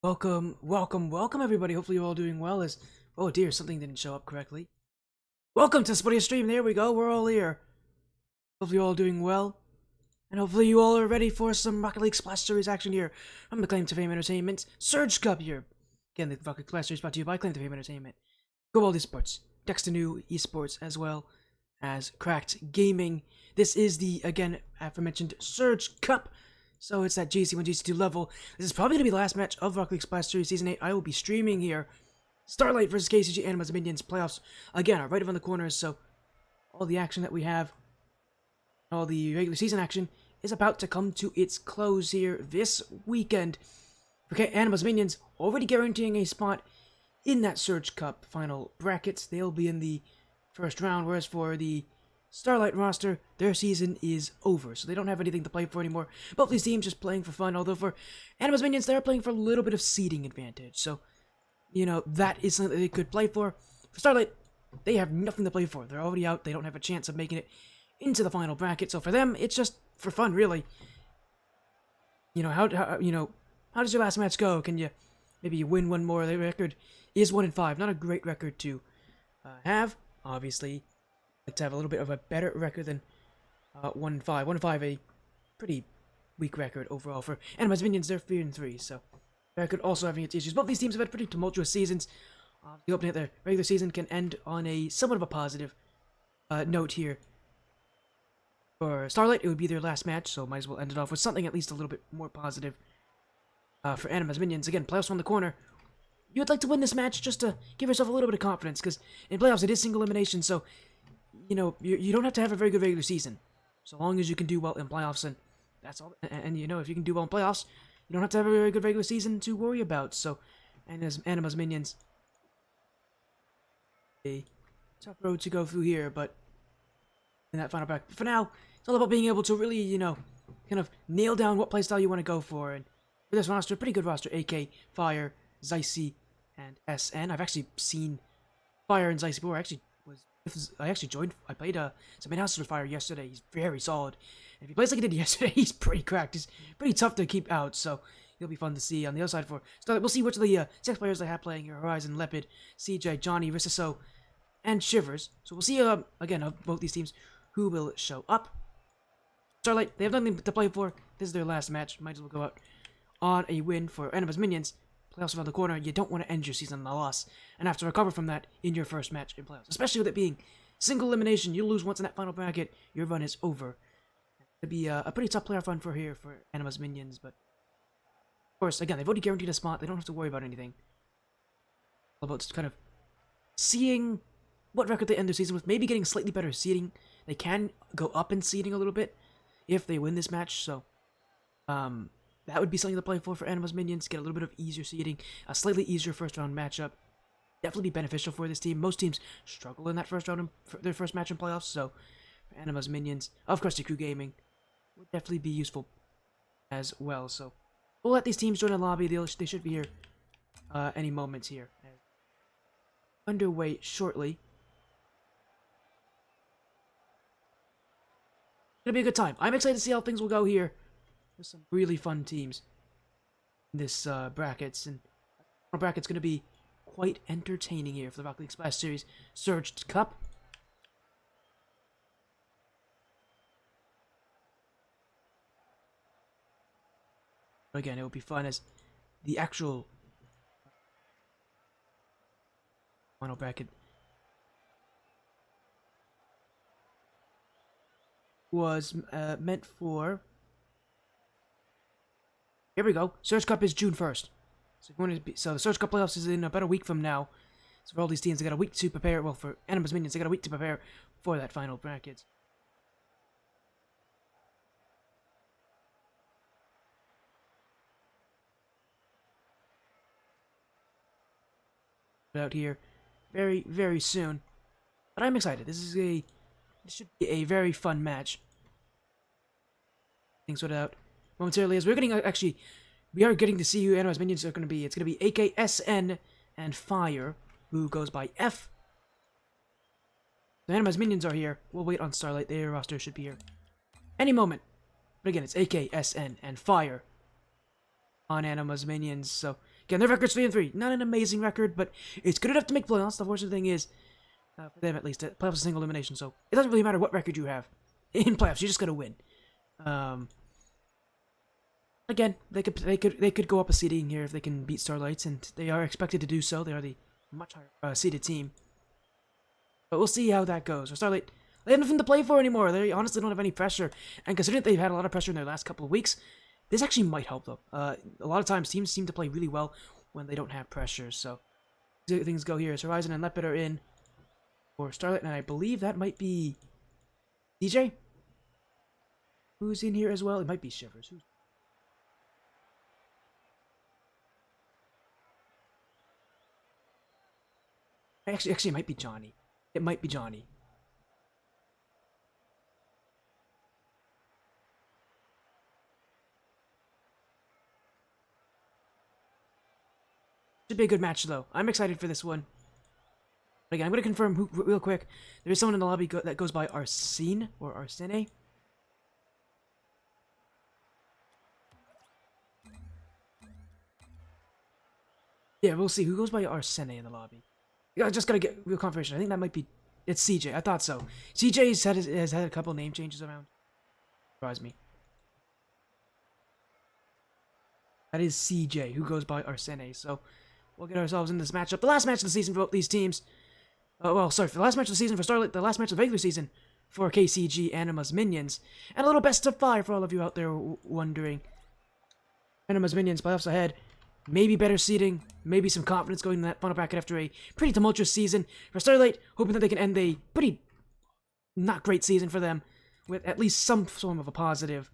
Welcome everybody. Hopefully you're all doing well as... Oh dear, something didn't show up correctly. Welcome to Spotty Stream, there we go, we're all here. Hopefully you're all doing well. And hopefully you all are ready for some Rocket League Splash Series action here from the Claim to Fame Entertainment Surge Cup here. Again, the Rocket League Splash Series brought to you by Claim to Fame Entertainment, Global Esports, Dexter New Esports, as well as Cracked Gaming. This is the, again, aforementioned Surge Cup. So it's that GC1, GC2 level. This is probably going to be the last match of Rocket League Splash Series Season 8. I will be streaming here. Starlight versus KCG, Anima's Minions playoffs. Again, are right around the corners, so all the action that we have, all the regular season action, is about to come to its close here this weekend. Okay, Anima's Minions already guaranteeing a spot in that Surge Cup final brackets. They'll be in the first round, whereas for the Starlight roster, their season is over, so they don't have anything to play for anymore. Both these teams just playing for fun, although for Anima's Minions, they're playing for a little bit of seeding advantage, so, you know, that is something that they could play for. For Starlight, they have nothing to play for. They're already out, they don't have a chance of making it into the final bracket, so for them, it's just for fun, really. You know, how does your last match go? Can you, maybe you win one more? Their record is 1-5, not a great record to have, obviously. To have a little bit of a better record than 1-5. 1-5, a pretty weak record overall for Anima's Minions. They're 3-3, so record also having its issues. Both these teams have had pretty tumultuous seasons. The opening of their regular season can end on a somewhat of a positive note here. For Starlight, it would be their last match, so might as well end it off with something at least a little bit more positive. For Anima's Minions, again, playoffs around the corner. You would like to win this match just to give yourself a little bit of confidence, because in playoffs it is single elimination, so you know, you don't have to have a very good regular season, so long as you can do well in playoffs, and that's all. And you know, if you can do well in playoffs, you don't have to have a very good regular season to worry about. So, and as Anima's Minions, a tough road to go through here, but in that final bracket. For now, it's all about being able to really, you know, kind of nail down what playstyle you want to go for. And for this roster, pretty good roster: AK, Fire, Zycy, and SN. I've actually seen Fire and Zycy before. I played some in-house with Fire yesterday. He's very solid. And if he plays like he did yesterday, he's pretty cracked. He's pretty tough to keep out, so he'll be fun to see. On the other side for Starlight, we'll see which of the 6 players they have playing here: Horizon, Leopard, CJ, Johnny, Rissaso, and Shivers. So we'll see, again, of both these teams, who will show up. Starlight, they have nothing to play for. This is their last match. Might as well go out on a win. For Anima's Minions, playoffs around the corner. You don't want to end your season on a loss and have to recover from that in your first match in playoffs, especially with it being single elimination. You lose once in that final bracket, your run is over. It'd be a pretty tough playoff run for Anima's Minions, but of course, again, they've already guaranteed a spot. They don't have to worry about anything. All about kind of seeing what record they end their season with, maybe getting slightly better seeding. They can go up in seeding a little bit if they win this match, so that would be something to play for Anima's Minions. Get a little bit of easier seeding, a slightly easier first round matchup. Definitely be beneficial for this team. Most teams struggle in that first round, for their first match in playoffs, so for Anima's Minions, of course, Crew Gaming would definitely be useful as well. So we'll let these teams join the lobby. They should be here any moment here. Underway shortly. It'll be a good time. I'm excited to see how things will go here. There's some really fun teams in this brackets, and our bracket's going to be quite entertaining here for the Rocket League Splash Series Surge Cup. Again, it will be fun as the actual final bracket was meant for. Here we go. Surge Cup is June 1st. So the Surge Cup playoffs is in about a week from now. So for all these teams, they got a week to prepare. Well, for Anima's Minions, they got a week to prepare for that final bracket. Out here very, very soon. But I'm excited. This should be a very fun match. Things sorted out momentarily as we're getting we are getting to see who Anima's Minions are going to be. It's going to be AKSN and Fire, who goes by F. The Anima's Minions are here. We'll wait on Starlight. Their roster should be here any moment. But again, it's AKSN and Fire on Anima's Minions. So Again, their record's 3-3. Not an amazing record, but it's good enough to make playoffs. The fortunate thing is, for them at least, playoffs is single elimination, so it doesn't really matter what record you have in playoffs. You just gotta win. Again, they could go up a seeding here if they can beat Starlights, and they are expected to do so. They are the much higher seeded team. But we'll see how that goes. For Starlight, they have nothing to play for anymore. They honestly don't have any pressure. And considering they've had a lot of pressure in their last couple of weeks, this actually might help them. A lot of times, teams seem to play really well when they don't have pressure. So, things go here. Horizon and Leopard are in for Starlight, and I believe that might be DJ. Who's in here as well? It might be Shivers. Actually, it might be Johnny. It might be Johnny. Should be a good match, though. I'm excited for this one. But again, I'm going to confirm who, real quick. There is someone in the lobby that goes by Arsene or Arsene. Yeah, we'll see who goes by Arsene in the lobby. I just gotta get real confirmation. I think that might be... It's CJ. I thought so. CJ has had a couple name changes around. Surprise me. That is CJ, who goes by Arsene. So, we'll get ourselves in this matchup. The last match of the season for both these teams. Well, sorry, for the last match of the season for Starlight, the last match of the regular season for KCG, Anima's Minions. And a little best of 5 for all of you out there wondering. Anima's Minions, playoffs ahead. Maybe better seeding, maybe some confidence going in that final bracket after a pretty tumultuous season. For Starlight, hoping that they can end a pretty not great season for them with at least some form of a positive.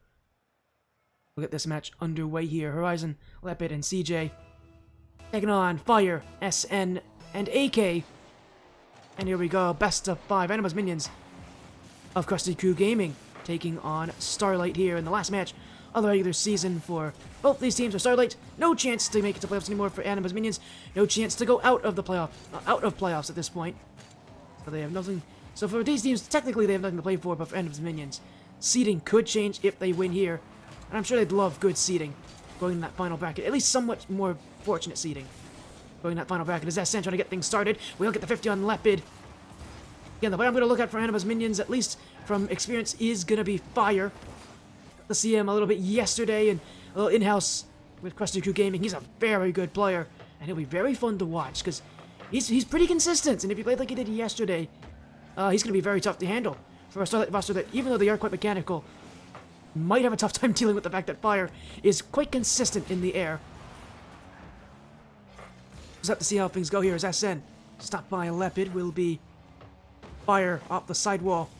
We'll get this match underway here. Horizon, Leopard, and CJ taking on Fire, SN, and AK. And here we go, best of 5. Anima's Minions of Krusty Crew Gaming taking on Starlight here in the last match of the regular season for both these teams. For Starlight, no chance to make it to playoffs anymore. For Anima's Minions, no chance to go out of playoffs at this point. So they have nothing. So for these teams, technically they have nothing to play for. But for Anima's Minions, seeding could change if they win here, and I'm sure they'd love good seeding going in that final bracket. At least somewhat more fortunate seeding going in that final bracket. Is SN trying to get things started? We'll get the 50 on Leopard. Again, the way I'm going to look at for Anima's Minions, at least from experience, is going to be Fire. To see him a little bit yesterday and a little in-house with Krusty Crew Gaming. He's a very good player, and he'll be very fun to watch because he's pretty consistent. And if he played like he did yesterday, he's going to be very tough to handle for a Starlight roster that, even though they are quite mechanical, might have a tough time dealing with the fact that Fire is quite consistent in the air. Just have to see how things go here as SN stopped by Leopard. Will be Fire off the sidewall.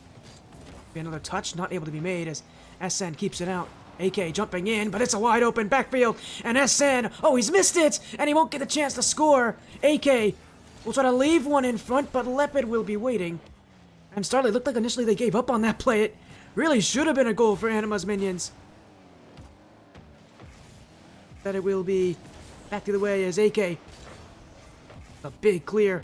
Be another touch, not able to be made as SN keeps it out. AK jumping in, but it's a wide open backfield. And SN, oh, he's missed it! And he won't get the chance to score. AK will try to leave one in front, but Leopard will be waiting. And Starlight looked like initially they gave up on that play. It really should have been a goal for Anima's Minions. That it will be back the other way as AK. A big clear.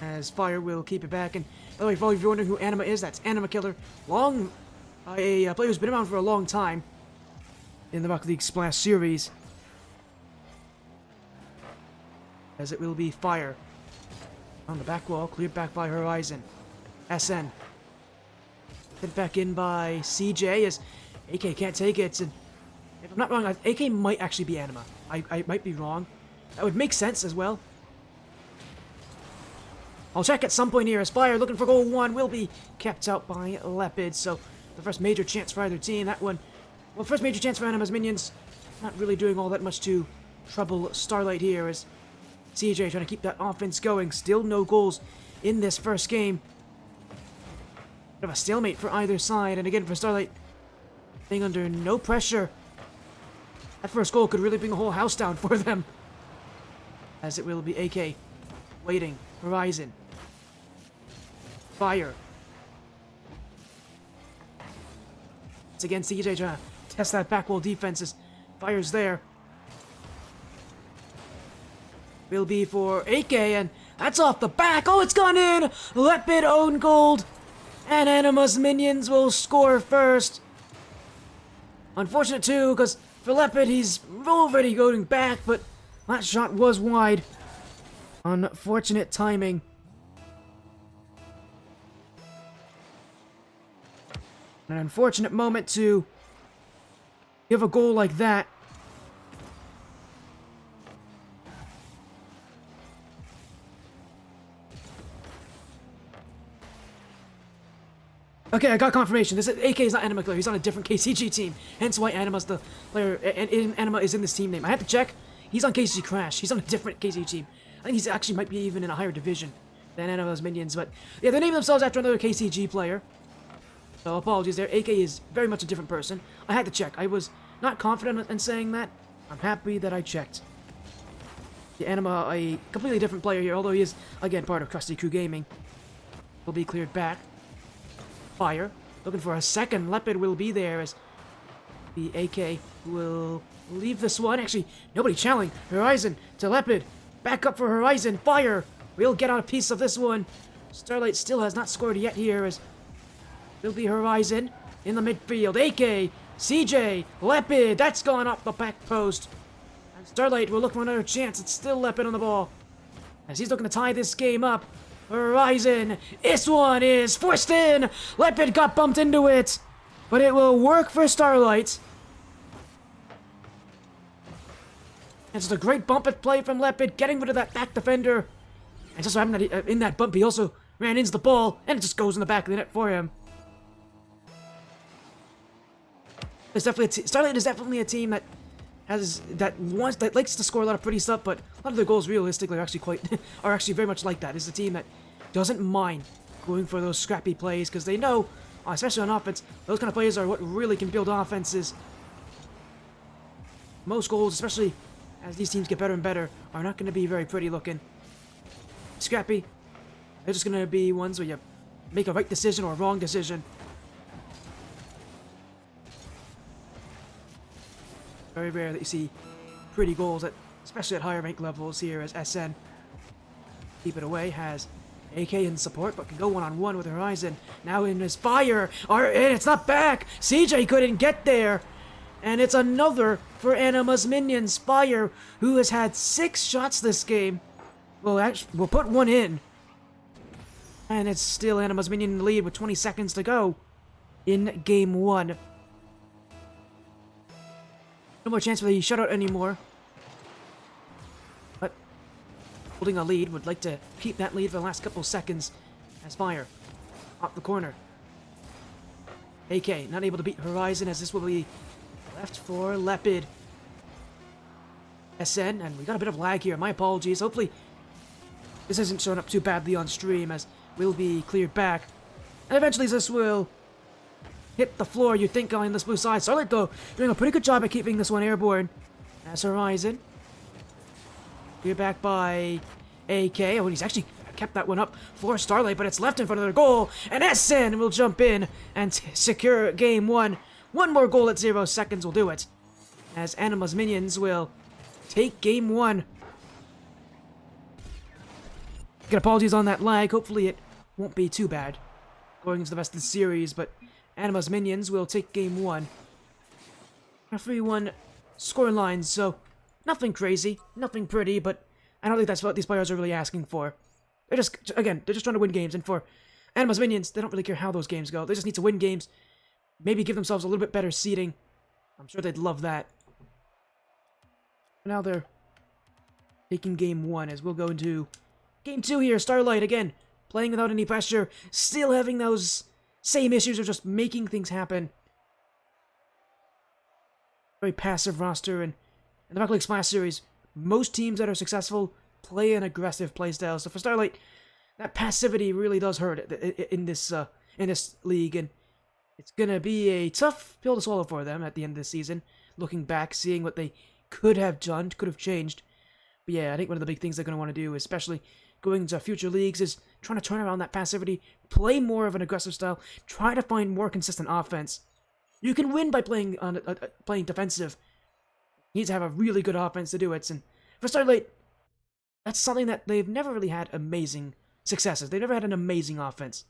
As Fire will keep it back. And by the way, for all of you wondering who Anima is, that's Anima Killer. A player who's been around for a long time in the Rocket League Splash series. As it will be Fire on the back wall, cleared back by Horizon. SN hit back in by CJ as AK can't take it. And if I'm not wrong, AK might actually be Anima. I might be wrong. That would make sense as well. I'll check at some point here as Fire looking for goal 1 will be kept out by Leopard. So the first major chance for either team. That one, well, first major chance for Anima's Minions. Not really doing all that much to trouble Starlight here as CJ trying to keep that offense going. Still no goals in this first game. Bit of a stalemate for either side. And again for Starlight, being under no pressure. That first goal could really bring the whole house down for them. As it will be AK waiting. Horizon. Fire. It's again CJ trying to test that back wall defense as Fire's there. Will be for AK, and that's off the back. Oh, it's gone in! Leopard own goal. And Anima's Minions will score first. Unfortunate too, because for Leopard, he's already going back, but that shot was wide. Unfortunate timing. An unfortunate moment to give a goal like that. Okay, I got confirmation. This is AK is not Anima player. He's on a different KCG team. Hence why Anima's the player, and Anima is in this team name. I had to check. He's on KCG Crash. He's on a different KCG team. I think he's actually might be even in a higher division than Anima's minions. But yeah, they named themselves after another KCG player. So apologies there. AK is very much a different person. I had to check. I was not confident in saying that. I'm happy that I checked. The Anima, a completely different player here, although he is, again, part of Krusty Crew Gaming. Will be cleared back. Fire. Looking for a second. Leopard will be there as the AK will leave this one. Actually, nobody challenging. Horizon to Leopard. Back up for Horizon. Fire. We'll get on a piece of this one. Starlight still has not scored yet here as will be Horizon in the midfield. AK, CJ, Leopard. That's gone off the back post. And Starlight will look for another chance. It's still Leopard on the ball as he's looking to tie this game up. Horizon. This one is forced in. Leopard got bumped into it, but it will work for Starlight. And it's a great bump at play from Leopard, getting rid of that back defender. And just so happened that in that bump, he also ran into the ball, and it just goes in the back of the net for him. It's definitely Starlight is definitely a team that likes to score a lot of pretty stuff, but a lot of their goals realistically are actually very much like that. It's a team that doesn't mind going for those scrappy plays because they know, especially on offense, those kind of plays are what really can build offenses. Most goals, especially as these teams get better and better, are not going to be very pretty looking. Scrappy. They're just going to be ones where you make a right decision or a wrong decision. Very rare that you see pretty goals, especially at higher rank levels here as SN. Keep it away, has AK in support, but can go one-on-one with Horizon. Now in his fire, and it's not back! CJ couldn't get there! And it's another for Anima's minions, Fire, who has had 6 shots this game. We'll put one in. And it's still Anima's minion in the lead with 20 seconds to go in game 1. No more chance for the shutout anymore. But holding a lead, would like to keep that lead for the last couple seconds as Fire off the corner. AK not able to beat Horizon as this will be left for Leopard. SN, and we got a bit of lag here. My apologies. Hopefully this isn't showing up too badly on stream as we'll be cleared back. And eventually this will hit the floor, you'd think, on this blue side. Starlight, though, doing a pretty good job at keeping this one airborne. As Horizon. Here back by AK. Oh, he's actually kept that one up for Starlight, but it's left in front of their goal. And SN will jump in and secure game 1. One more goal at 0 seconds will do it. As Anima's minions will take game 1. Get apologies on that lag. Hopefully it won't be too bad going into the rest of the series, but Anima's minions will take game 1. A 3-1 scoreline, so nothing crazy, nothing pretty, but I don't think that's what these players are really asking for. They're just trying to win games, and for Anima's minions, they don't really care how those games go. They just need to win games, maybe give themselves a little bit better seeding. I'm sure they'd love that. Now they're taking game 1 as we'll go into game 2 here. Starlight again, playing without any pressure, still having those same issues of just making things happen. Very passive roster, and in the Rocket League Splash Series, most teams that are successful play an aggressive playstyle. So for Starlight, that passivity really does hurt in this league, and it's gonna be a tough pill to swallow for them at the end of the season. Looking back, seeing what they could have done, could have changed. But yeah, I think one of the big things they're gonna want to do, especially going into future leagues, is trying to turn around that passivity, play more of an aggressive style, try to find more consistent offense. You can win by playing defensive. You need to have a really good offense to do it, and for Starlight, that's something that they've never really had amazing successes. They've never had an amazing offense.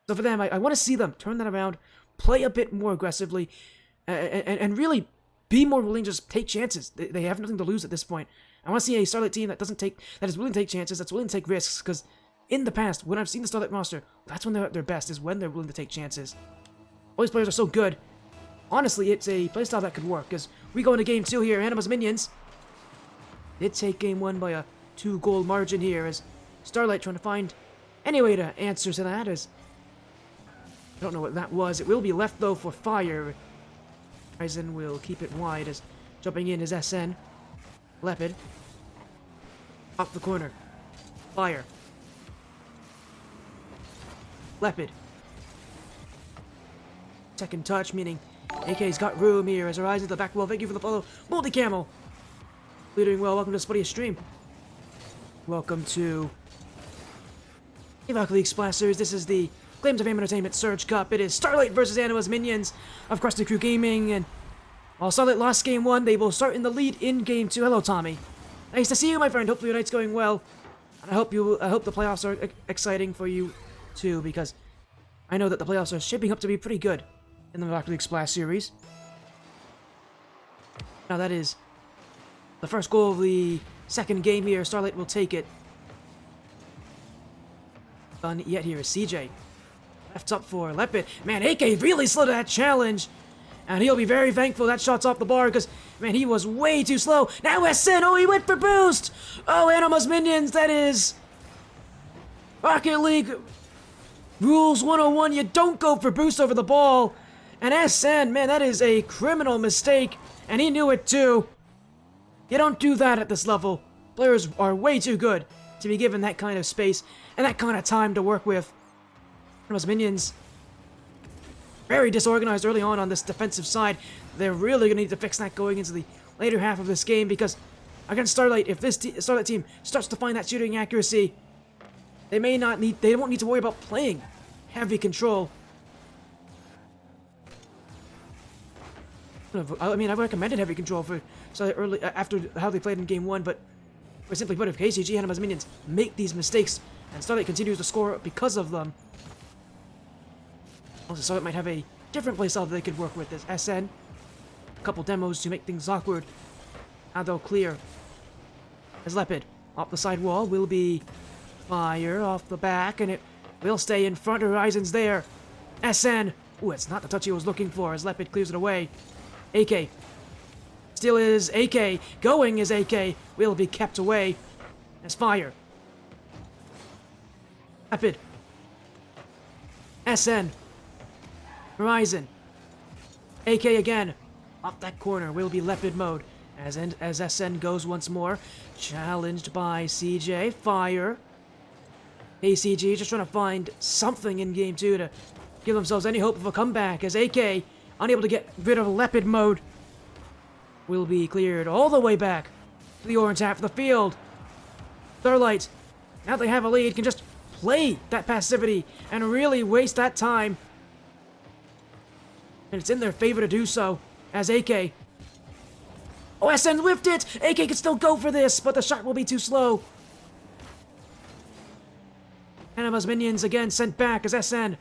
So for them, I want to see them turn that around, play a bit more aggressively, and really be more willing to just take chances. They have nothing to lose at this point. I want to see a Starlight team that is willing to take chances, that's willing to take risks, because in the past, when I've seen the Starlight roster, that's when they're at their best, is when they're willing to take chances. All these players are so good. Honestly, it's a playstyle that could work, because we go into game 2 here. Anima's Minions did take game 1 by a 2-goal margin here, as Starlight trying to find any way to answer to that, as I don't know what that was. It will be left, though, for Fire. Horizon will keep it wide, as jumping in is SN. Leopard. Off the corner. Fire. Leopard. Second touch, meaning AK's got room here as Horizon to the back wall. Thank you for the follow. Multi-camo. You're doing well. Welcome to Spuddy Stream. Welcome to Rocket League Splash Series. This is the Claim to Fame Entertainment Surge Cup. It is Starlight versus Anima's Minions of Krusty Crew Gaming, and while Starlight lost game 1, they will start in the lead in game 2. Hello, Tommy. Nice to see you, my friend. Hopefully your night's going well. And I hope the playoffs are exciting for you too, because I know that the playoffs are shaping up to be pretty good in the Rocket League Splash Series. Now that is the first goal of the second game here. Starlight will take it. Done yet here is CJ. Left up for Leopard. Man, AK really slowed that challenge. And he'll be very thankful that shot's off the bar, because, man, he was way too slow. Now SN, oh, he went for boost! Oh, Anima's Minions, that is Rocket League Rules 101. You don't go for boost over the ball. And SN, man, that is a criminal mistake. And he knew it too. You don't do that at this level. Players are way too good to be given that kind of space and that kind of time to work with. Anima's Minions, very disorganized early on this defensive side. They're really going to need to fix that going into the later half of this game, because against Starlight, if this Starlight team starts to find that shooting accuracy, they won't need to worry about playing heavy control. I mean, I've recommended heavy control for Starlight early after how they played in game 1, but simply put, if KCG and Anima's Minions make these mistakes and Starlight continues to score because of them, also, Starlight might have a different playstyle that they could work with. There's SN, a couple demos to make things awkward. Now they'll clear. As Leopard, off the side wall, will be Fire off the back, and it will stay in front. Horizon's there. SN, ooh, it's not the touch he was looking for, as Leopard clears it away. AK, still is AK, going is AK, will be kept away. As Fire. Leopard. SN. Horizon. AK again. Off that corner will be Leopard mode. As SN goes once more. Challenged by CJ. Fire. KCG just trying to find something in game 2 to give themselves any hope of a comeback. As AK, unable to get rid of Leopard mode, will be cleared all the way back to the orange half of the field. Starlight, now they have a lead, can just play that passivity and really waste that time. And it's in their favor to do so, as AK. Oh, SN whiffed it! AK can still go for this, but the shot will be too slow. Anima's Minions again sent back as SN.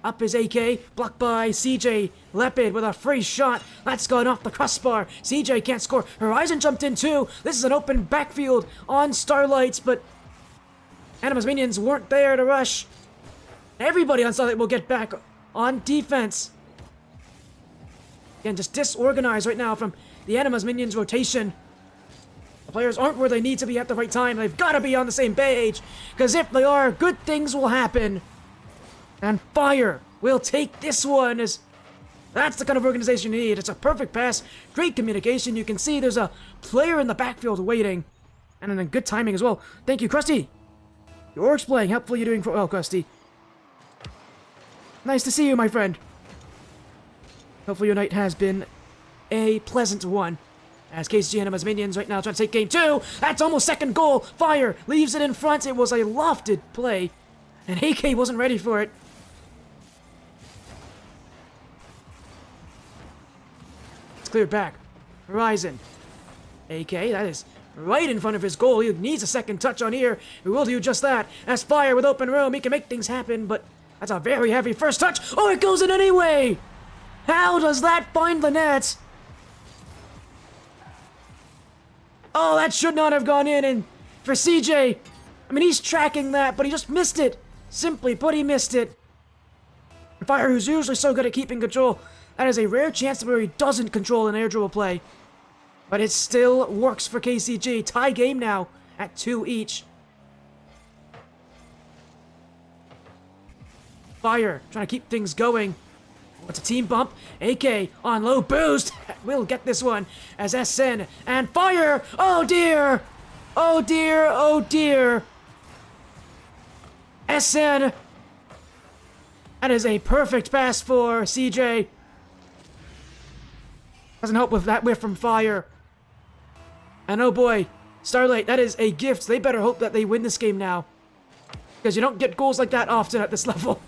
Up is AK, blocked by CJ. Leopard with a free shot. That's gone off the crossbar. CJ can't score. Horizon jumped in too. This is an open backfield on Starlight, but Anima's Minions weren't there to rush. Everybody on Starlight will get back on defense. Again, just disorganized right now from the Anima's Minions rotation. The players aren't where they need to be at the right time. They've got to be on the same page, because if they are, good things will happen. And Fire will take this one, as that's the kind of organization you need. It's a perfect pass, great communication. You can see there's a player in the backfield waiting, and then good timing as well. Thank you, Krusty. Your orc's playing. Hopefully you're doing well, Krusty. Nice to see you, my friend. Hopefully your night has been a pleasant one. As KCG and Anima's Minions right now trying to take game 2. That's almost second goal. Fire leaves it in front. It was a lofted play, and AK wasn't ready for it. It's cleared back. Horizon. AK, that is right in front of his goal. He needs a second touch on here. He will do just that. As Fire with open room, he can make things happen, but that's a very heavy first touch. Oh, it goes in anyway! How does that find the net? Oh, that should not have gone in. And for CJ, I mean, he's tracking that, but he just missed it. Simply put, he missed it. Fire, who's usually so good at keeping control, that is a rare chance where he doesn't control an air dribble play. But it still works for KCG. Tie game now at 2 each. Fire, trying to keep things going. What's a team bump? AK on low boost. We'll get this one as SN and Fire. Oh dear. Oh dear. Oh dear. SN. That is a perfect pass for CJ. Doesn't help with that whiff from Fire. And oh boy, Starlight, that is a gift. They better hope that they win this game now. Because you don't get goals like that often at this level.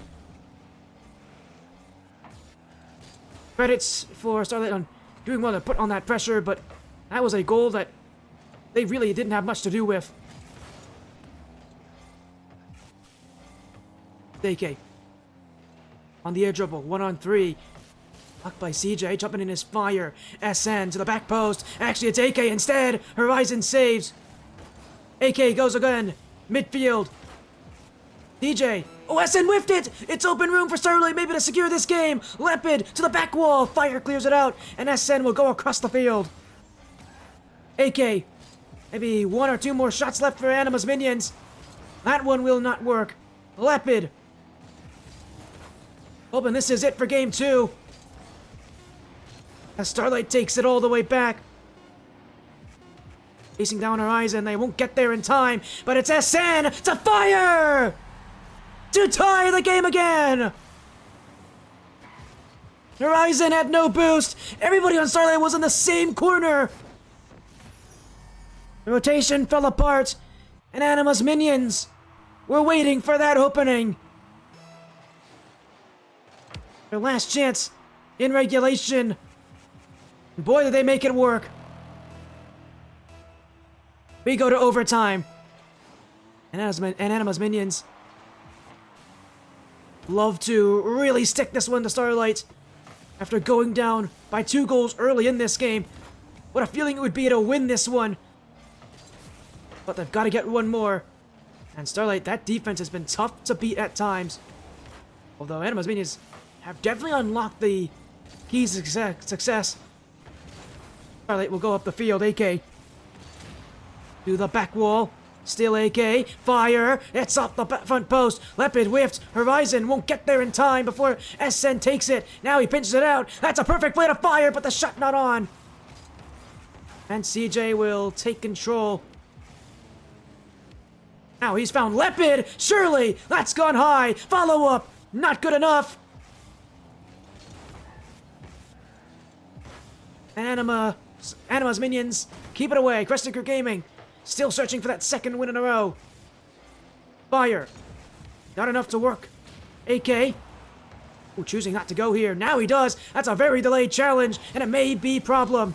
Credits for Starlight on doing well to put on that pressure, but that was a goal that they really didn't have much to do with. AK on the air dribble, 1-on-3. Blocked by CJ, jumping in his Fire. SN to the back post. Actually, it's AK instead. Horizon saves. AK goes again. Midfield. DJ. Oh, SN whiffed it! It's open room for Starlight maybe to secure this game. Lepid to the back wall. Fire clears it out, and SN will go across the field. AK. Maybe 1 or 2 more shots left for Anima's minions. That one will not work. Lepid. Hoping this is it for game 2. As Starlight takes it all the way back. Facing down Horizon, they won't get there in time, but it's SN to Fire! To tie the game again! Horizon had no boost. Everybody on Starlight was in the same corner. The rotation fell apart, and Anima's minions were waiting for that opening. Their last chance in regulation. Boy, did they make it work. We go to overtime. And Anima's minions love to really stick this one to Starlight. After going down by 2 goals early in this game. What a feeling it would be to win this one. But they've got to get one more. And Starlight, that defense has been tough to beat at times. Although Anima's minions have definitely unlocked the keys to success. Starlight will go up the field. AK to the back wall. Still AK. Fire. It's off the front post. Lepid whiffed. Horizon won't get there in time before SN takes it. Now he pinches it out. That's a perfect play to Fire, but the shot not on. And CJ will take control. Now he's found Lepid. Surely. That's gone high. Follow up. Not good enough. Anima's minions keep it away. Crestiker Gaming still searching for that second win in a row. Fire. Not enough to work. AK. Ooh, choosing not to go here. Now he does. That's a very delayed challenge, and it may be problem.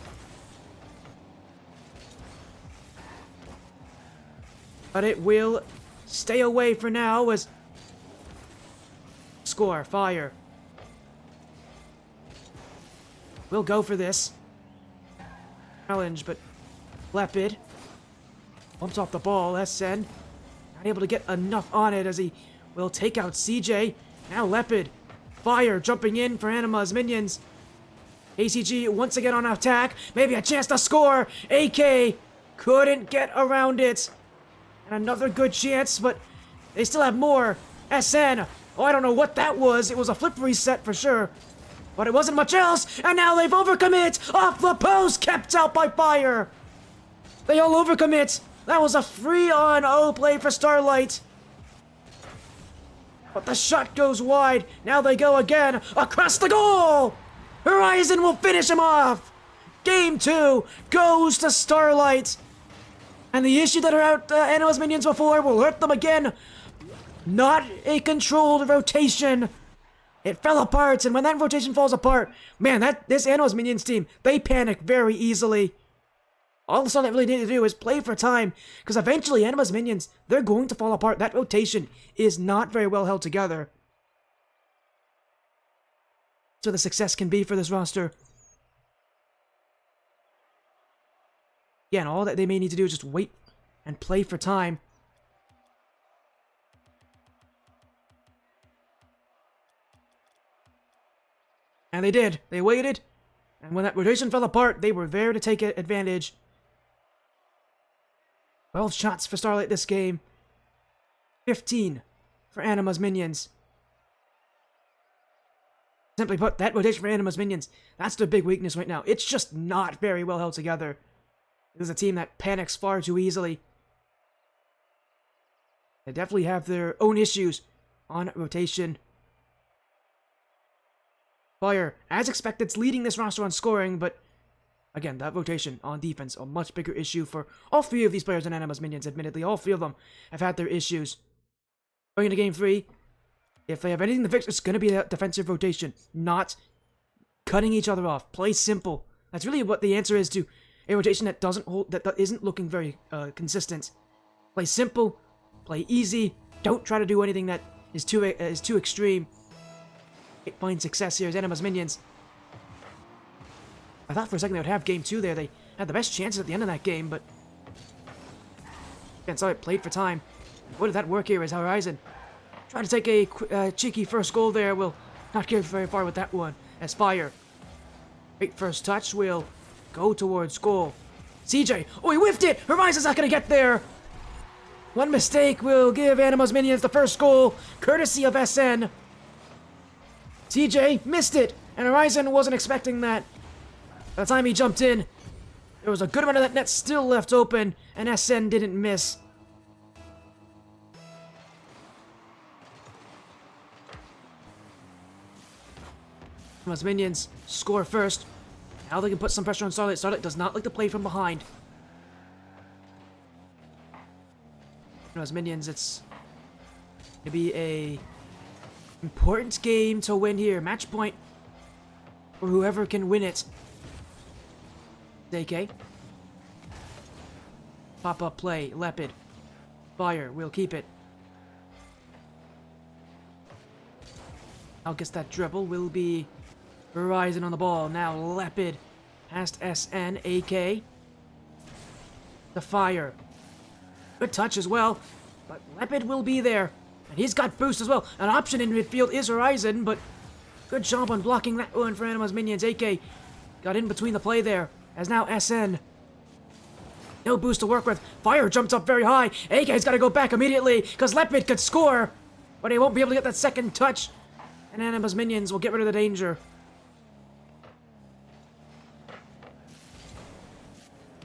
But it will stay away for now as... Score. Fire. We'll go for this. Challenge, but Lepid bumps off the ball. SN not able to get enough on it as he will take out CJ. Now Lepid. Fire jumping in for Anima's minions. KCG once again on attack. Maybe a chance to score. AK couldn't get around it. And another good chance, but they still have more. SN. Oh, I don't know what that was. It was a flip reset for sure. But it wasn't much else, and now they've overcommit! Off the post, kept out by Fire! They all overcommit! That was a 3-on-0 play for Starlight! But the shot goes wide. Now they go again, across the goal! Horizon will finish him off! Game 2 goes to Starlight! And the issue that hurt Anima's minions before will hurt them again! Not a controlled rotation! It fell apart, and when that rotation falls apart, man, this Anima's minions team, they panic very easily. All the Starlight really need to do is play for time, because eventually Anima's minions, they're going to fall apart. That rotation is not very well held together. That's where the success can be for this roster. Again, all that they may need to do is just wait and play for time. And they did. They waited. And when that rotation fell apart, they were there to take advantage. 12 shots for Starlight this game. 15 for Anima's minions. Simply put, that rotation for Anima's minions, that's their big weakness right now. It's just not very well held together. It is a team that panics far too easily. They definitely have their own issues on rotation. Fire, as expected, is leading this roster on scoring, but again, that rotation on defense, a much bigger issue for all three of these players in Anima's minions, admittedly. All three of them have had their issues. Going into game 3, if they have anything to fix, it's going to be that defensive rotation, not cutting each other off. Play simple. That's really what the answer is to a rotation that doesn't hold, that isn't looking very consistent. Play simple, play easy. Don't try to do anything that is too extreme. Find success here as Anima's minions. I thought for a second they would have game 2 there. They had the best chances at the end of that game, but again, Starlight played for time. What did that work here as Horizon tried to take a cheeky first goal there. Will not get very far with that one as Fire. Great first touch will go towards goal. CJ, oh, he whiffed it! Horizon's not gonna get there! One mistake will give Anima's minions the first goal, courtesy of SN. CJ missed it, and Horizon wasn't expecting that. By the time he jumped in, there was a good amount of that net still left open, and SN didn't miss. Anima's minions score first. Now they can put some pressure on Starlight. Starlight does not like to play from behind. Anima's minions, it's going to be a important game to win here. Match point for whoever can win it. AK. Pop-up play. Leopard. Fire. We'll keep it. I'll guess that dribble will be Horizon on the ball. Now Leopard past SN. AK. The Fire. Good touch as well. But Leopard will be there. And he's got boost as well. An option in midfield is Horizon, but good job on blocking that one for Anima's minions. AK got in between the play there, as now SN. No boost to work with. Fire jumps up very high. AK's got to go back immediately, because Leopard could score, but he won't be able to get that second touch. And Anima's minions will get rid of the danger.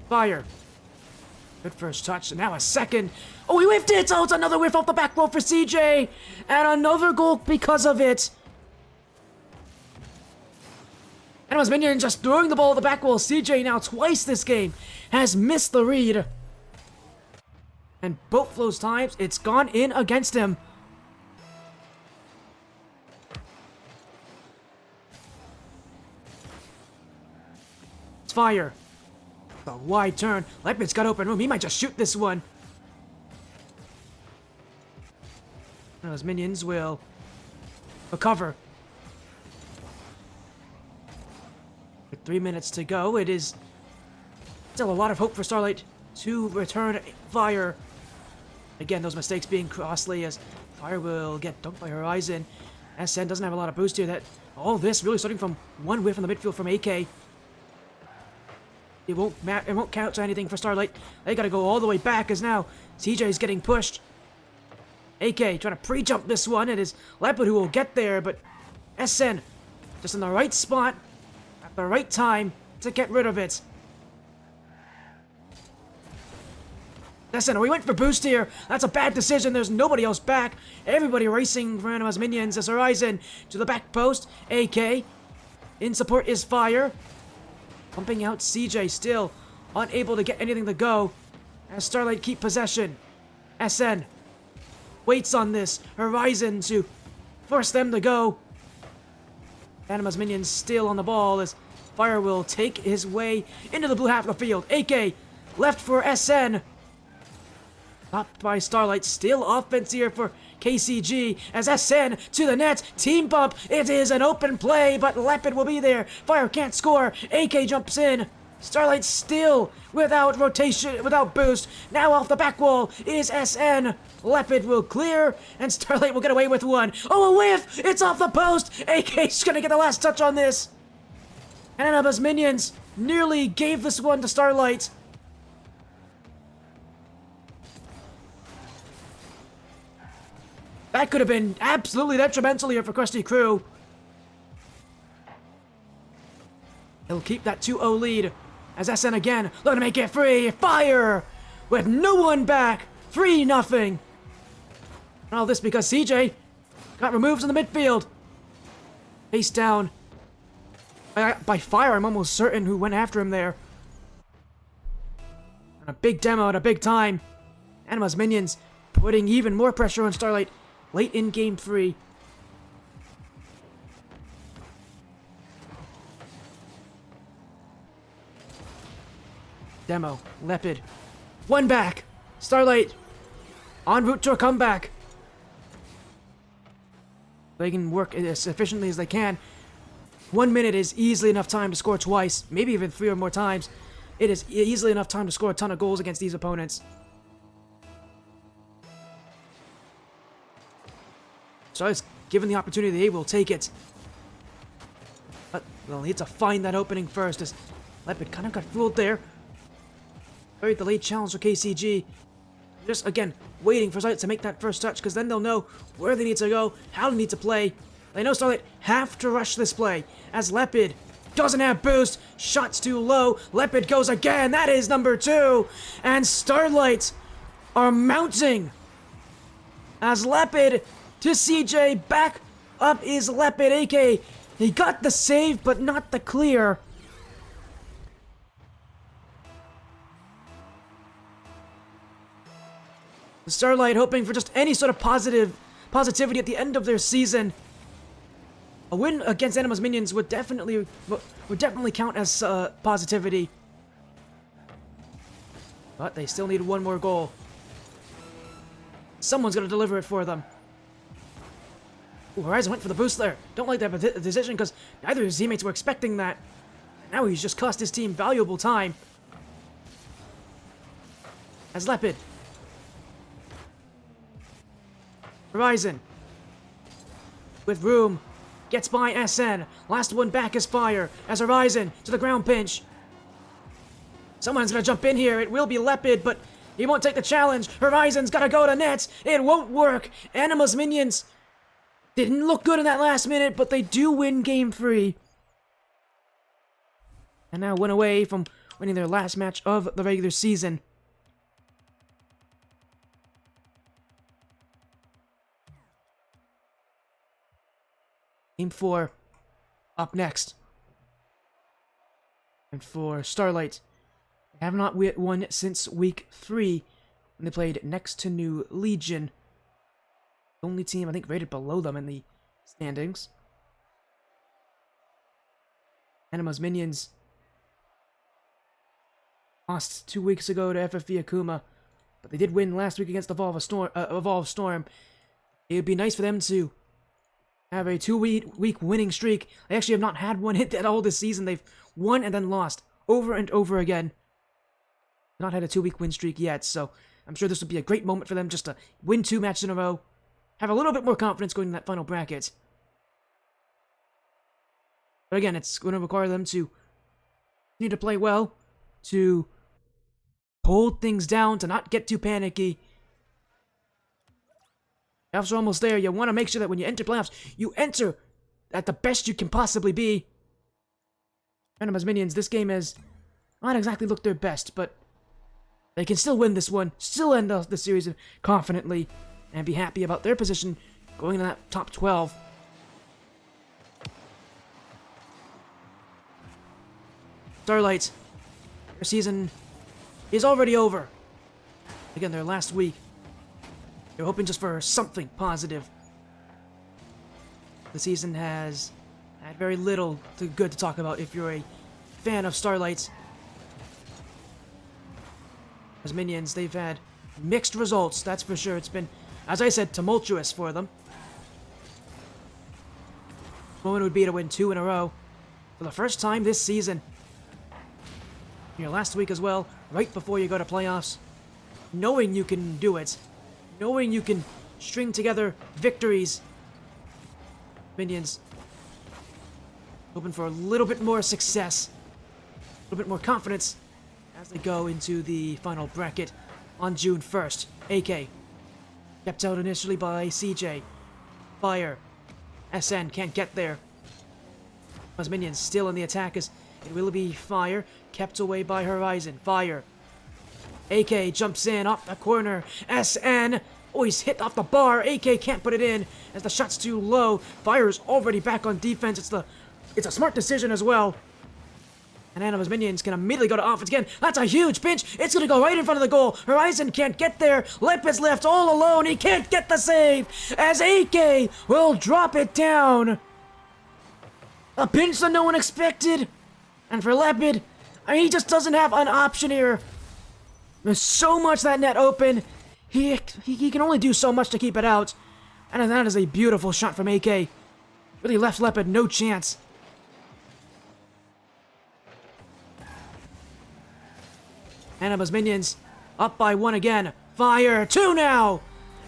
Fire. Good first touch, and now a second. Oh, he whiffed it! Oh, it's another whiff off the back row for CJ! And another goal because of it! Anima's minion just throwing the ball at the back wall. CJ now twice this game has missed the read. And both those times, it's gone in against him. It's Fire. A wide turn. Leopard's got open room. He might just shoot this one. Those minions will recover. With 3 minutes to go, it is still a lot of hope for Starlight to return Fire. Again, those mistakes being costly as Fire will get dunked by Horizon. SN doesn't have a lot of boost here. That all this really starting from one whiff in the midfield from AK. It won't count to anything for Starlight. They gotta go all the way back as now CJ is getting pushed. AK trying to pre-jump this one. It is Leopard who will get there, but SN just in the right spot at the right time to get rid of it. SN, we went for boost here. That's a bad decision. There's nobody else back. Everybody racing for Anima's minions as Horizon to the back post. AK in support is Fire. Pumping out CJ, still unable to get anything to go as Starlight keep possession. SN waits on this. Horizon to force them to go. Anima's minions still on the ball as Fire will take his way into the blue half of the field. AK left for SN. Stopped by Starlight. Still offense here for KCG as SN to the net. Team bump. It is an open play, but Leopard will be there. Fire can't score. AK jumps in. Starlight still without rotation, without boost. Now off the back wall is SN. Leopard will clear, and Starlight will get away with one. Oh, a whiff! It's off the post! AK's gonna get the last touch on this. And Anima's minions nearly gave this one to Starlight. That could have been absolutely detrimental here for Krusty Crew. He'll keep that 2-0 lead. As SN again, looking to make it free. Fire! With no one back. 3-0. All this because CJ got removed in the midfield. Face down. By Fire, I'm almost certain who went after him there. And a big demo at a big time. Anima's minions putting even more pressure on Starlight late in Game 3. Demo, Leopard, one back. Starlight en route to a comeback. They can work as efficiently as they can. 1 minute is easily enough time to score twice, maybe even 3 or more times. It is easily enough time to score a ton of goals against these opponents. So it's given the opportunity, they will take it. But they'll need to find that opening first, as Leopard kind of got fooled there. Buried the late challenge for KCG. Just, again, waiting for Starlight to make that first touch, because then they'll know where they need to go, how they need to play. They know Starlight have to rush this play, as Leopard doesn't have boost. Shots too low. Leopard goes again. That is number 2. And Starlight are mounting. As Leopard to CJ. Back up is Leopard. AK, he got the save, but not the clear. Starlight hoping for just any sort of positivity at the end of their season. A win against Anima's minions would definitely count as positivity. But they still need one more goal. Someone's gonna deliver it for them. Ooh, Horizon went for the boost there. Don't like that decision because neither of his teammates were expecting that. And now he's just cost his team valuable time. As Leopard. Horizon. With room. Gets by SN. Last one back is Fire. As Horizon to the ground pinch. Someone's gonna jump in here. It will be Leopard, but he won't take the challenge. Horizon's gotta go to net. It won't work. Anima's minions didn't look good in that last minute, but they do win Game 3. And now went away from winning their last match of the regular season. Game 4 up next. And for Starlight, they have not won since week 3 when they played next to New Legion. The only team I think rated below them in the standings. Anima's minions lost 2 weeks ago to FFV Akuma, but they did win last week against Evolve Storm. It would be nice for them to have a 2-week winning streak. They actually have not had one hit at all this season. They've won and then lost over and over again. Not had a 2-week win streak yet, so I'm sure this would be a great moment for them just to win 2 matches in a row. Have a little bit more confidence going in that final bracket. But again, it's going to require them to continue to play well, to hold things down, to not get too panicky. Playoffs are almost there. You want to make sure that when you enter playoffs, you enter at the best you can possibly be. Anima's minions, this game has not exactly looked their best, but they can still win this one, still end the series confidently, and be happy about their position going into that top 12. Starlight, their season is already over. Again, their last week. They're hoping just for something positive. The season has had very little good to talk about if you're a fan of Starlight. As minions, they've had mixed results, that's for sure. It's been as I said, tumultuous for them. Moment would be to win 2 in a row for the first time this season. Your last week as well, right before you go to playoffs. Knowing you can do it. Knowing you can string together victories. Minions. Hoping for a little bit more success. A little bit more confidence as they go into the final bracket on June 1st. AK. Kept out initially by CJ. Fire. SN can't get there. As Minions still in the attack as it will be Fire. Kept away by Horizon. Fire. AK jumps in off the corner. SN. Oh, he's hit off the bar. AK can't put it in as the shot's too low. Fire is already back on defense. It's a smart decision as well. And Anima's Minions can immediately go to offense again. That's a huge pinch. It's going to go right in front of the goal. Horizon can't get there. Lip is left all alone. He can't get the save as AK will drop it down. A pinch that no one expected. And for Lepid, he just doesn't have an option here. There's so much that net open. He can only do so much to keep it out. And that is a beautiful shot from AK. Really left Lepid no chance. Anima's Minions up by 1 again. Fire, 2 now!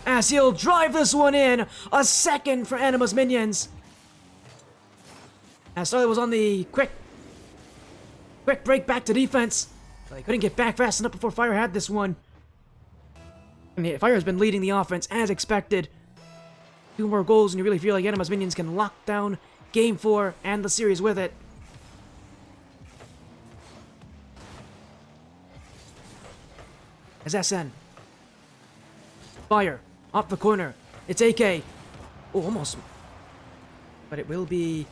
As he'll drive this one in. A second for Anima's Minions. As Starlight was on the quick break back to defense. But he couldn't get back fast enough before Fire had this one. And Fire has been leading the offense as expected. 2 more goals and you really feel like Anima's Minions can lock down Game 4 and the series with it. As SN. Fire. Off the corner. It's AK. Oh, almost. But it will be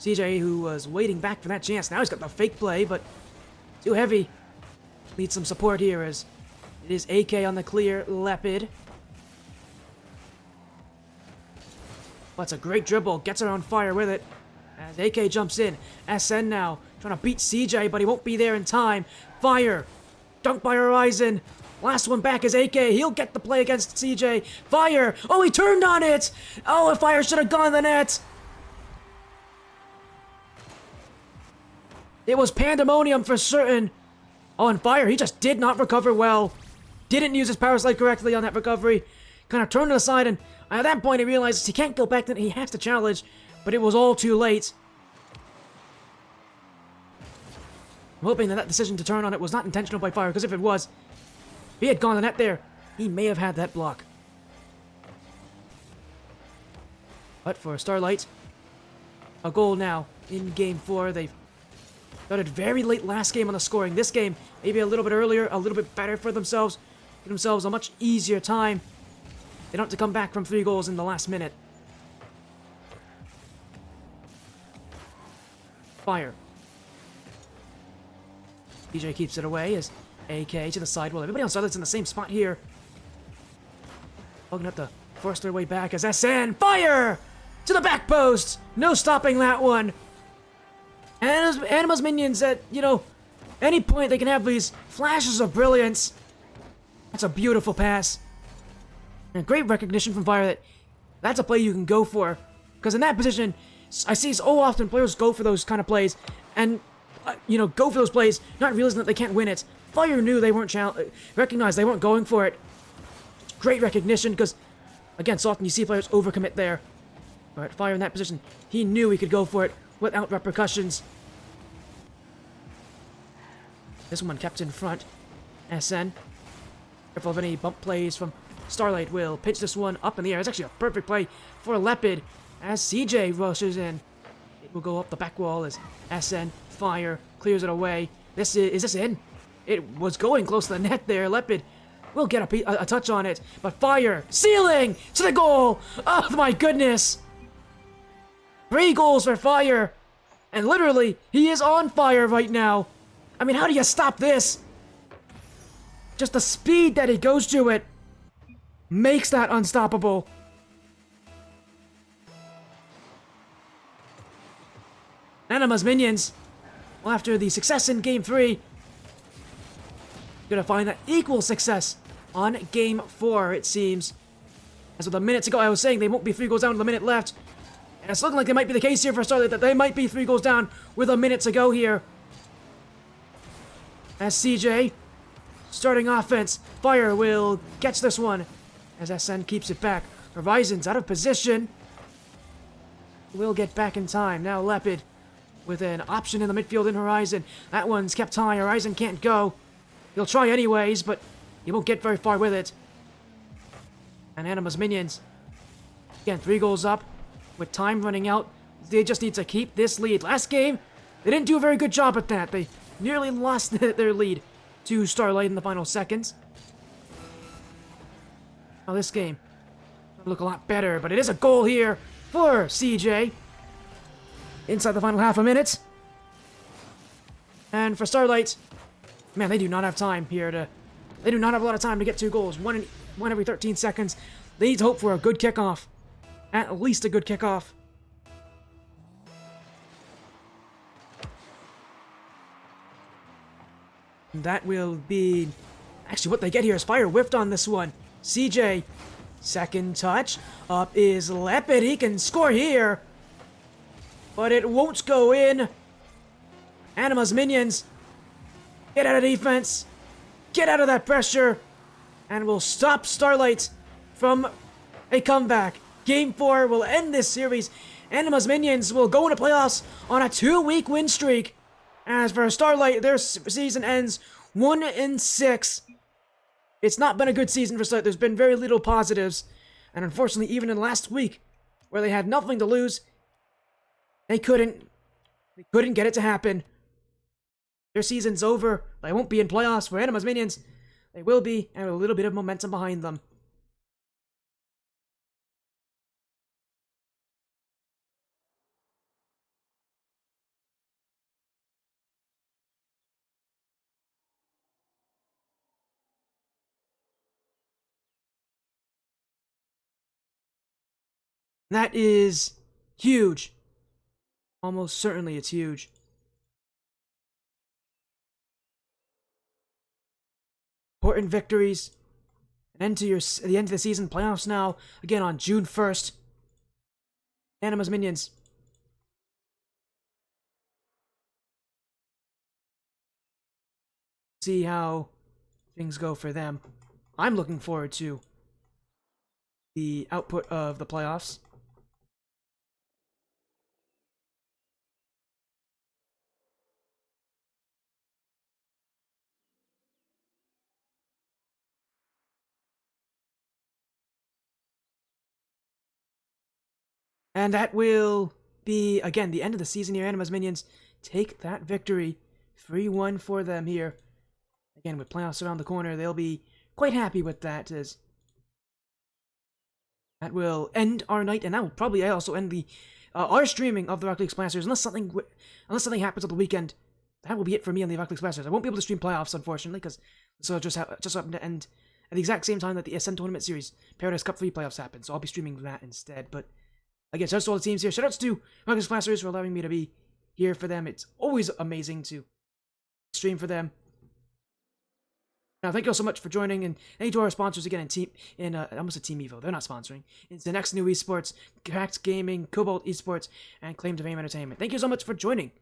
CJ who was waiting back for that chance. Now he's got the fake play, but too heavy. Needs some support here as it is AK on the clear. Lepid. That's a great dribble. Gets her on fire with it. As AK jumps in. SN now. Trying to beat CJ, but he won't be there in time. Fire. Dunk by Horizon. Last one back is AK. He'll get the play against CJ. Fire. Oh, he turned on it. Oh, if Fire should have gone in the net. It was pandemonium for certain. Oh, and Fire, he just did not recover well. Didn't use his power slide correctly on that recovery. Kind of turned it aside, and at that point he realizes he can't go back, then he has to challenge, but it was all too late. I'm hoping that decision to turn on it was not intentional by Fire, because if it was, if he had gone to net there, he may have had that block. But for Starlight, a goal now in Game 4. They've started very late last game on the scoring. This game, maybe a little bit earlier, a little bit better for themselves. Give themselves a much easier time. They don't have to come back from 3 goals in the last minute. Fire. DJ keeps it away as AK to the side. Well, everybody on Starlight's in the same spot here. Looking at to force their way back as SN. Fire! To the back post! No stopping that one. And Anima's Minions at, any point they can have these flashes of brilliance. That's a beautiful pass. And great recognition from Fire that that's a play you can go for. Because in that position, I see so often players go for those kind of plays. And, go for those plays, not realizing that they can't win it. Fire knew they weren't recognized they weren't going for it. It's great recognition because, again, so often you see players overcommit there. But Fire in that position, he knew he could go for it without repercussions. This one kept in front. SN. Careful of any bump plays from Starlight will pitch this one up in the air. It's actually a perfect play for Lepid as CJ rushes in. It will go up the back wall as SN. Fire clears it away. Is this in? It was going close to the net there. Lepid will get a touch on it, but Fire ceiling to the goal. Oh my goodness! 3 goals for Fire, and literally he is on fire right now. I mean, how do you stop this? Just the speed that he goes to it makes that unstoppable. Anima's Minions, well, after the success in Game 3, gonna find that equal success on Game 4, it seems. As with a minute to go, I was saying they won't be 3 goals down with a minute left. And it's looking like it might be the case here for Starlight, that they might be 3 goals down with a minute to go here. As CJ, starting offense, Fire will catch this one. As SN keeps it back. Horizon's out of position. Will get back in time. Now Leopard with an option in the midfield in Horizon. That one's kept high. Horizon can't go. He'll try anyways, but he won't get very far with it. And Anima's minions. Again, 3 goals up. With time running out, they just need to keep this lead. Last game, they didn't do a very good job at that. They nearly lost their lead to Starlight in the final seconds. Now this game will look a lot better, but it is a goal here for CJ. Inside the final half a minute. And for Starlight, man, they do not have time here to... They do not have a lot of time to get 2 goals. One every 13 seconds. They need to hope for a good kickoff. At least a good kickoff. That will be... Actually, what they get here is Fire whiffed on this one. CJ, second touch. Up is Leopard. He can score here. But it won't go in. Anima's minions. Get out of defense. Get out of that pressure. And will stop Starlight from a comeback. Game 4 will end this series. Anima's minions will go into playoffs on a 2-week win streak. As for Starlight, their season ends 1-6. It's not been a good season for Starlight. There's been very little positives. And unfortunately, even in last week, where they had nothing to lose, they couldn't get it to happen. Their season's over. They won't be in playoffs for Anima's minions. They will be, and with a little bit of momentum behind them. That is huge. Almost certainly it's huge. Important victories. An end to the end of the season. Playoffs now. Again on June 1st. Anima's minions. See how things go for them. I'm looking forward to the output of the playoffs. And that will be, again, the end of the season here. Anima's minions take that victory. 3-1 for them here. Again, with playoffs around the corner, they'll be quite happy with that, as that will end our night, and that will probably also end the our streaming of the Rocket League Splashers, unless something happens on the weekend. That will be it for me on the Rocket League Splashers. I won't be able to stream playoffs, unfortunately, because so just happened to end at the exact same time that the Ascent Tournament Series Paradise Cup 3 playoffs happened, so I'll be streaming that instead. But again, shoutouts to all the teams here. Shoutouts to Rocket League Splashers for allowing me to be here for them. It's always amazing to stream for them. Now, thank you all so much for joining, and thank you to our sponsors again almost a Team Evo. They're not sponsoring. It's the Next New Esports, Cracked Gaming, Cobalt Esports, and Claim to Fame Entertainment. Thank you so much for joining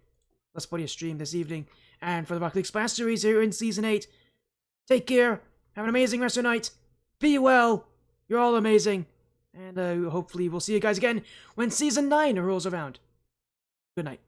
Let's Play a stream this evening, and for the Rocket League Splash Series here in Season 8. Take care, have an amazing rest of the night, be well, you're all amazing, and hopefully we'll see you guys again when Season 9 rolls around. Good night.